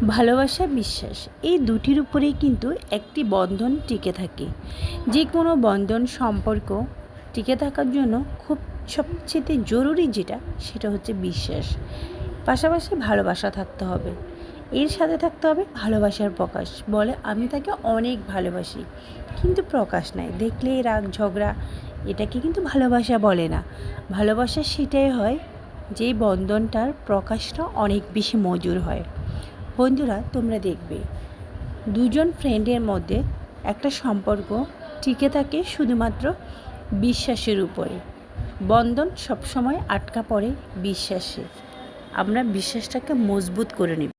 ভালোবাসা, বিশ্বাস এই দুটির উপরেই কিন্তু একটি বন্ধন টিকে থাকে। যে কোনো বন্ধন সম্পর্ক টিকে থাকার জন্য সবচেয়ে জরুরি যেটা সেটা হচ্ছে বিশ্বাস। পাশাপাশি ভালোবাসা থাকতে হবে, এর সাথে থাকতে হবে ভালোবাসার প্রকাশ। বলে আমি তাকে অনেক ভালোবাসি, কিন্তু প্রকাশ নাই, দেখলেই রাগ ঝগড়া, এটাকে কিন্তু ভালোবাসা বলে না। ভালোবাসা সেটাই হয় যে বন্ধনটার প্রকাশটা অনেক বেশি মধুর হয়। বন্ধুরা, তোমরা দেখবে দুজন ফ্রেন্ডের মধ্যে একটা সম্পর্ক টিকে থাকে শুধুমাত্র বিশ্বাসের উপরে। বন্ধন সবসময় আটকা পড়ে বিশ্বাসে। আমরা বিশ্বাসটাকে মজবুত করে নিব।